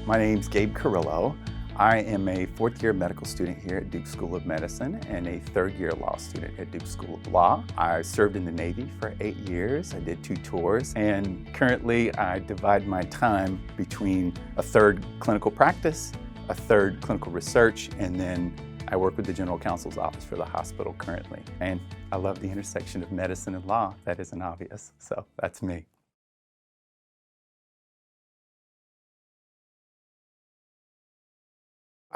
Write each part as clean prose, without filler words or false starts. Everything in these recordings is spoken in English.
My name's Gabe Carrillo. I am a fourth-year medical student here at Duke School of Medicine and a third-year law student at Duke School of Law. I served in the Navy for 8 years. I did 2 tours, and currently I divide my time between a third clinical practice, a third clinical research, and then I work with the General Counsel's Office for the hospital currently. And I love the intersection of medicine and law. That isn't obvious, so that's me.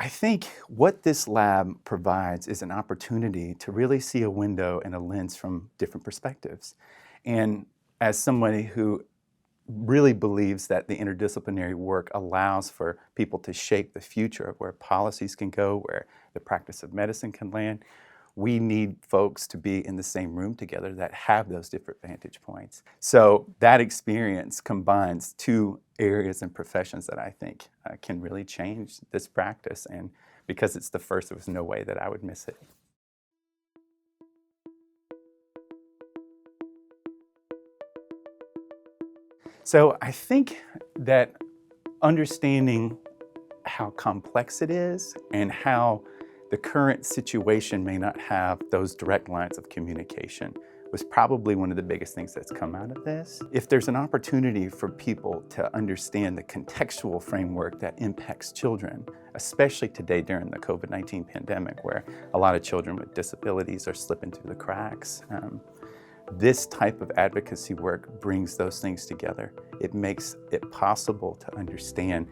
I think what this lab provides is an opportunity to really see a window and a lens from different perspectives. And as somebody who really believes that the interdisciplinary work allows for people to shape the future of where policies can go, where the practice of medicine can land, we need folks to be in the same room together that have those different vantage points. So that experience combines 2 areas and professions that I think can really change this practice. And because it's the first, there was no way that I would miss it. So I think that understanding how complex it is and how the current situation may not have those direct lines of communication was probably one of the biggest things that's come out of this. If there's an opportunity for people to understand the contextual framework that impacts children, especially today during the COVID-19 pandemic, where a lot of children with disabilities are slipping through the cracks, this type of advocacy work brings those things together. It makes it possible to understand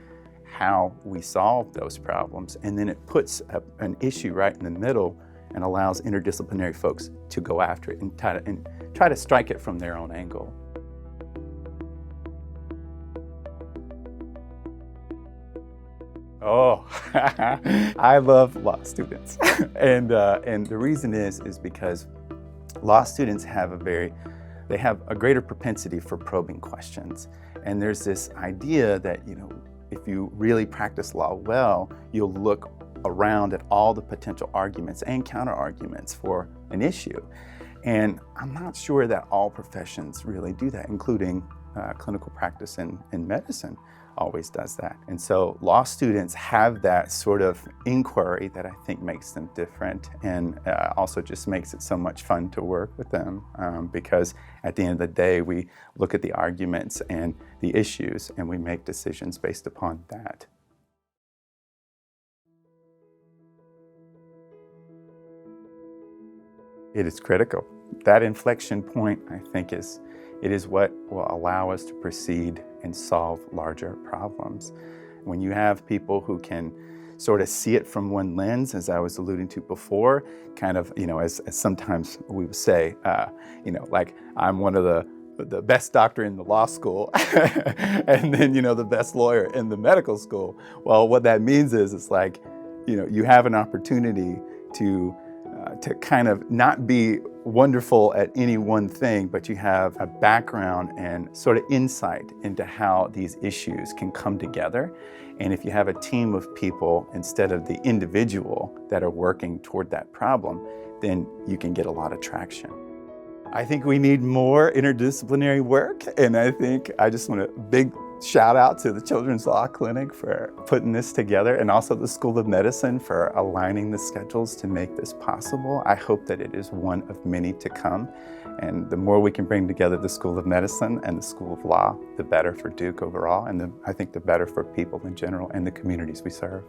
how we solve those problems, and then it puts an issue right in the middle and allows interdisciplinary folks to go after it and try to strike it from their own angle. Oh, I love law students. And the reason is because law students have a greater propensity for probing questions. And there's this idea that, if you really practice law well, you'll look around at all the potential arguments and counter-arguments for an issue. And I'm not sure that all professions really do that, including clinical practice in medicine always does that. And so law students have that sort of inquiry that I think makes them different, and also just makes it so much fun to work with them, because at the end of the day, we look at the arguments and the issues and we make decisions based upon that. It is critical. That inflection point, I think, is what will allow us to proceed and solve larger problems. When you have people who can sort of see it from one lens, as I was alluding to before, kind of, as sometimes we would say, like I'm one of the best doctor in the law school and then, the best lawyer in the medical school. Well, what that means is it's like, you have an opportunity to kind of not be wonderful at any one thing, but you have a background and sort of insight into how these issues can come together. And if you have a team of people instead of the individual that are working toward that problem, then you can get a lot of traction. I think we need more interdisciplinary work, and I just want a big shout out to the Children's Law Clinic for putting this together, and also the School of Medicine for aligning the schedules to make this possible. I hope that it is one of many to come, and the more we can bring together the School of Medicine and the School of Law, the better for Duke overall, and I think the better for people in general and the communities we serve.